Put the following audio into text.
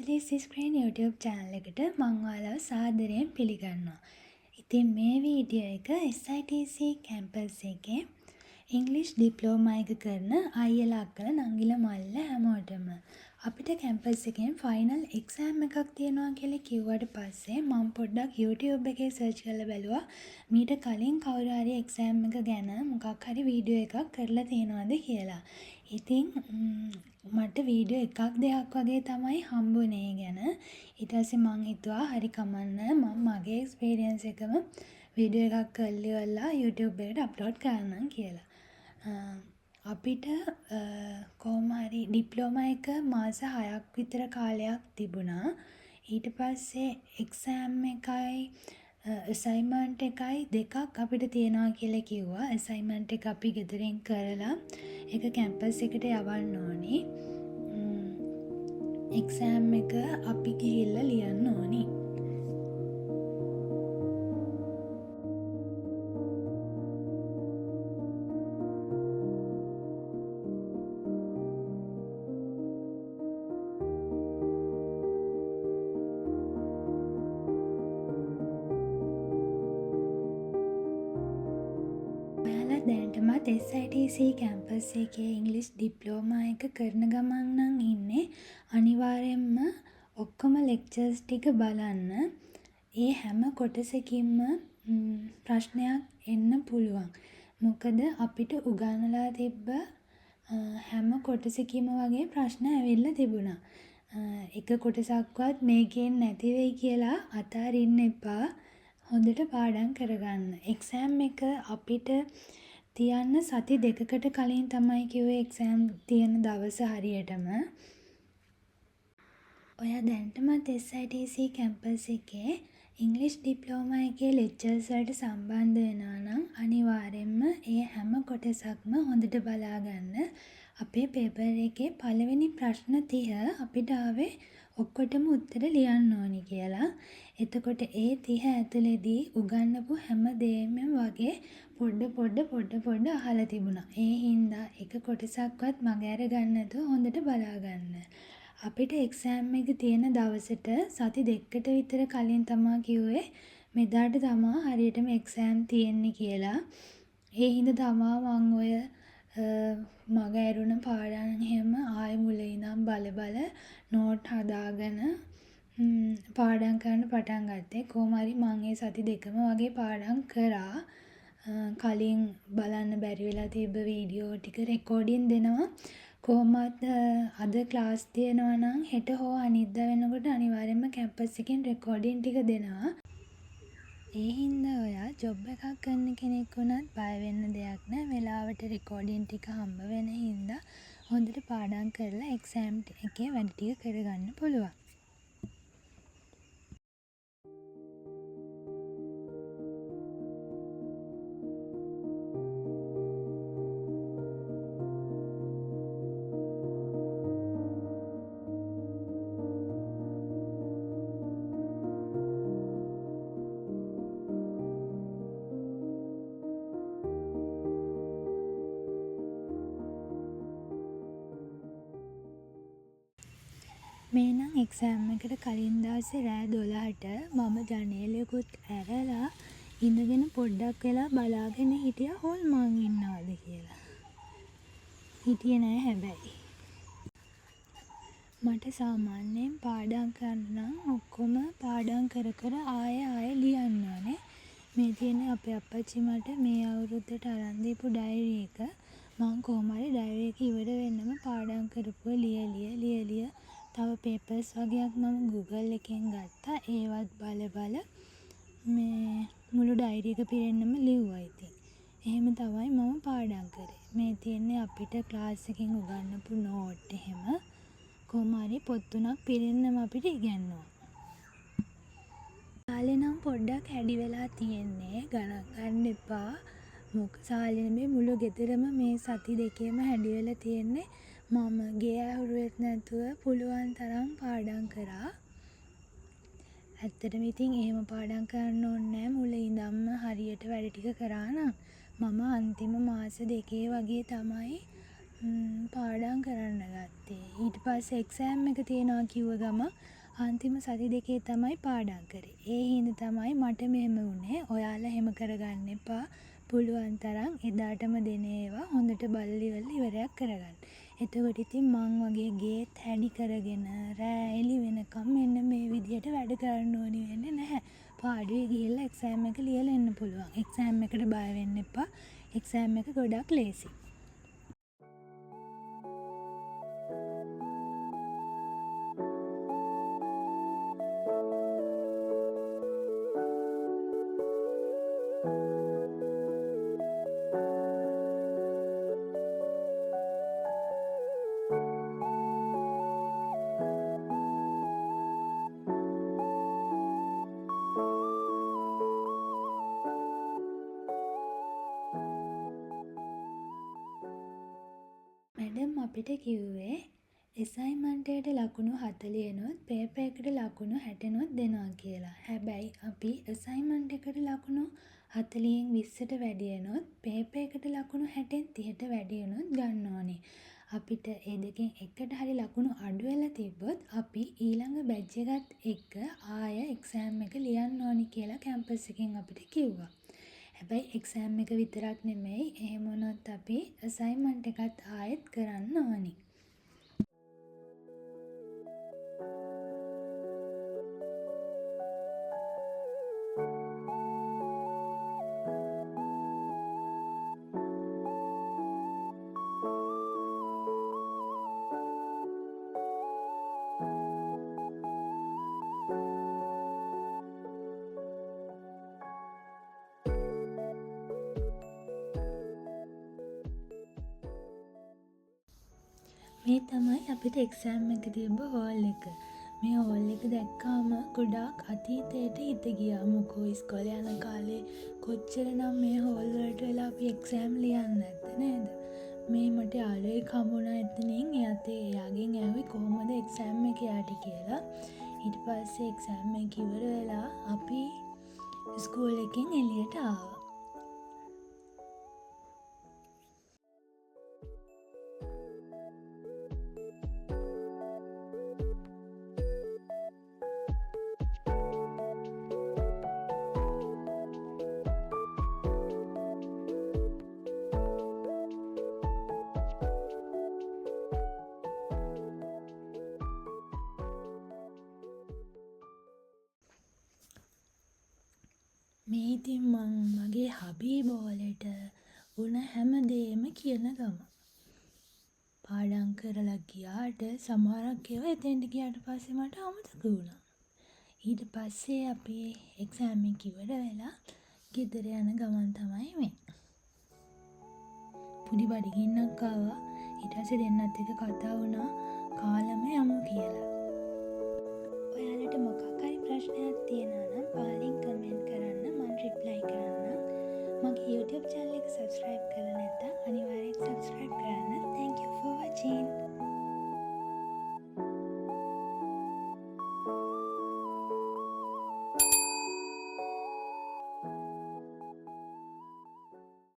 IELTS Screen YouTube channel එකට මම ඔයාලව සාදරයෙන් පිළිගන්නවා. ඉතින් මේ වීඩියෝ එක SITC කැම්පස් එකේ ඉංග්‍රීසි ඩිප්ලෝමා එක කරන අයියලා අක්කලා නංගිලා මල්ලිලා හැමෝටම අපිට කැම්පස් එකෙන් ෆයිනල් එක්සෑම් එකක් තියෙනවා කියලා කිව්වට පස්සේ මම පොඩ්ඩක් YouTube එකේ සර්ච් කරලා බැලුවා මීට කලින් කවුරු හරි එක්සෑම් එක ගැන මොකක් හරි වීඩියෝ එකක් කරලා තියෙනවද කියලා. ඉතින් මට වීඩියෝ එකක් දෙකක් වගේ තමයි හම්බුනේ ගැන. ඊට පස්සේ මං හිතුවා හරි කමන්න මම මගේ එක්ස්පීරියන්ස් එකම වීඩියෝ එකක් කරලා YouTube එකට අප්ලෝඩ් කරන්නම් කියලා. අපිට කොහොම හරි ඩිප්ලෝමා එක මාස 6ක් විතර කාලයක් තිබුණා. ඊට පස්සේ එක්සෑම් එකයි අසයින්මන්ට් එකයි දෙකක් අපිට තියෙනවා කියලා කිව්වා. අසයින්මන්ට් එක අපි ගෙදරින් කරලා ඒක කැම්පස් එකට යවන්න ඕනේ. එක්සෑම් එක අපි ගිහිල්ලා ලියන්න ඕනේ. දැනටමත් SITC කැම්පස් එකේ ඉංග්‍රීසි ඩිප්ලෝමා එක කරන ගමන් නම් ඉන්නේ. අනිවාර්යයෙන්ම ඔක්කොම ලෙක්චර්ස් ටික බලන්න. ඒ හැම කොටසකින්ම ප්‍රශ්නයක් එන්න පුළුවන්. මොකද අපිට උගන්වලා තිබ්බ හැම කොටසකින්ම වගේ ප්‍රශ්න ඇවිල්ලා තිබුණා. එක කොටසක්වත් මේකෙන් නැති වෙයි කියලා අතාරින්න එපා. හොඳට පාඩම් කරගන්න. එක්සෑම් එක අපිට තියන්න සති දෙකකට කලින් තමයි කිව්වේ එක්සෑම් තියෙන දවස හරියටම. ඔයා දැනටමත් SITC කැම්පස් එකේ ඉංග්‍රීසි ඩිප්ලෝමා එකේ ලෙක්චර්ස් වලට සම්බන්ධ වෙනවා නම් අනිවාර්යෙන්ම ඒ හැම කොටසක්ම හොඳට බලාගන්න. අපේ පේපර් එකේ පළවෙනි ප්‍රශ්න 30 අපිට ආවේ ඔක්කොටම උත්තර ලියන්න ඕනි කියලා. එතකොට ඒ 30 ඇතුලේදී උගන්වපු හැම දෙයක්ම වගේ පොඩ අහලා තිබුණා. ඒ හින්දා එක කොටසක්වත් මගහැර ගන්න නැතුව හොඳට බලාගන්න. අපිට එක්සෑම් එක තියෙන දවසට සති දෙකකට විතර කලින් තමා කිව්වේ මෙදාට තමා හරියටම එක්සෑම් තියෙන්නේ කියලා. ඒ හින්දා තමා මම ඔය මගහැරුණ පාඩම් එහෙම ආයෙ මුලින් ඉඳන් බල නෝට් හදාගෙන පාඩම් කරන්න පටන් ගත්තේ. කොහොම හරි මම ඒ සති දෙකම වගේ පාඩම් කරා. කලින් බලන්න බැරි වෙලා තිබ්බ වීඩියෝ ටික රෙකෝඩින් දෙනවා. කොහොමත් අද ක්ලාස් තියෙනවා නම් හෙට හෝ අනිද්දා වෙනකොට අනිවාර්යයෙන්ම කැම්පස් එකෙන් රෙකෝඩින් ටික දෙනවා. ඒ හින්දා ඔයා ජොබ් එකක් කරන කෙනෙක් වුණත් බය වෙන්න දෙයක් නැහැ. වෙලාවට රෙකෝඩින් ටික හම්බ වෙන හින්දා හොඳට පාඩම් කරලා එක්සෑම් එකේ වැඩ ටික කරගන්න පුළුවන්. මේ නම් එක්සෑම් එකට කලින් දවසේ රෑ 12ට මම ජනේලෙකුත් ඇරලා ඉඳගෙන පොඩ්ඩක් වෙලා බලාගෙන හිටියා හොල්මන් ඉන්නවද කියලා. හිටියේ නෑ හැබැයි. මට සාමාන්‍යයෙන් පාඩම් කරන්න නම් ඔක්කොම පාඩම් කර ආයෙ ලියන්න ඕනේ. මේ තියෙන්නේ අපේ අප්පච්චි මට මේ අවුරුද්දට අරන් දීපු ඩයරි එක. මම කොහොම හරි ඩයරි එක ඉවර වෙන්නම පාඩම් කරපුවා ලිය තව පේපර්ස් වගේක් මම Google එකෙන් ගත්තා. ඒවත් බල මේ මුළු ඩයරි එක පිරෙන්නම ලිව්වා ඉතින්. එහෙම තමයි මම පාඩම් කරේ. මේ තියෙන්නේ අපිට ක්ලාස් එකෙන් උගන්වපු නෝට් එහෙම. කොහොම හරි පොත් 3ක් පිරෙන්නම අපිට ඉගෙනුවා. සාලේ නම් පොඩ්ඩක් හැඩි වෙලා තියෙන්නේ. ගණන් ගන්න එපා. සාලේ නෙමෙයි මුළු ගෙදරම මේ සති දෙකේම හැඩි වෙලා තියෙන්නේ. මම ගේ ඇහුරුවෙත් නැතුව පුළුවන් තරම් පාඩම් කරා. ඇත්තටම ඉතින් එහෙම පාඩම් කරන්න ඕනේ නැහැ. මුලින් ඉඳන්ම හරියට වැඩ ටික කරා නම් මම අන්තිම මාස දෙකේ වගේ තමයි පාඩම් කරන්න ගත්තේ. ඊට පස්සේ එක්සෑම් එක තියෙනවා කිව්ව ගමන් අන්තිම සති දෙකේ තමයි පාඩම් කරේ. ඒ හින්දා තමයි මට මෙහෙම වුනේ. ඔයාලා එහෙම කරගන්න එපා. පුළුවන් තරම් එදාටම දෙන ඒවා හොඳට බලලා ඉවරයක් කරගන්න. එතකොට ඉතින් මං වගේ ගේත් හැඩි කරගෙන රෑ එළි වෙනකම් මෙන්න මේ විදියට වැඩ කරන්න ඕනි වෙන්නේ නැහැ. පාඩුවේ ගිහිල්ලා එක්සෑම් එක ලියලා එන්න පුළුවන්. එක්සෑම් එකට බය වෙන්න එපා. එක්සෑම් එක ගොඩක් ලේසි. මැඩම් අපිට කිව්වේ assignment එකට ලකුණු 40නොත් පේපර් එකට ලකුණු 60නොත් දෙනවා කියලා. හැබැයි අපි assignment එකට ලකුණු 40න් 20ට වැඩියනොත් පේපර් එකට ලකුණු 60න් 30ට වැඩියනොත් ගන්න ඕනේ. අපිට ඒ දෙකෙන් එකට හරි ලකුණු අඩු වෙලා තිබ්බොත් අපි ඊළඟ බැච් එකත් එක්ක ආය එක්සෑම් එක ලියන්න ඕනි කියලා කැම්පස් එකෙන් අපිට කිව්වා. හැබැයි එක්සෑම් එක විතරක් නෙමෙයි එහෙම වුණොත් අපි අසයින්මන්ට් එකත් ආයෙත් කරන්න ඕනි. මේ තමයි අපිට එක්සෑම් එක තිබ්බ හෝල් එක. මේ හෝල් එක දැක්කාම ගොඩාක් අතීතයට හිත ගියා. මොකෝ ඉස්කෝලේ යන කාලේ කොච්චරනම් මේ හෝල් වලට වෙලා අපි එක්සෑම් ලියන්නේ නැද්ද නේද? මේ මට යාළුවෙක් හම්බුණා එතනින්. එයාගෙන් ඇහුවේ කොහොමද එක්සෑම් එක යාට කියලා. ඊට පස්සේ එක්සෑම් එක ඉවර වෙලා අපි ස්කූල් එකෙන් එළියට ආවා. මේ ඉතින් මං මගේ හබී බෝලට උන හැම දේම කියන ගම. පාඩම් කරලා ගියාට සමහරක් ඒවා එතෙන්ට ගියාට පස්සේ මට අමතක වුණා. ඊට පස්සේ අපි එක්සෑම් එක ඉවර වෙලා ගෙදර යන ගමන් තමයි මේ. පුඩි බඩගින්නක් ආවා. ඊට පස්සේ දෙන්නත් එක්ක කතා වුණා කාලම යමු කියලා. ඔයාලට මොකක් හරි ප්‍රශ්නයක් තියෙනවා නම් පාලින් කමෙන්ට් කරන්න. රිප්ලයි කරන්න. මගේ YouTube channel එක subscribe කරලා නැත්නම් අනිවාර්යෙන් subscribe කරන්න. Thank you for watching.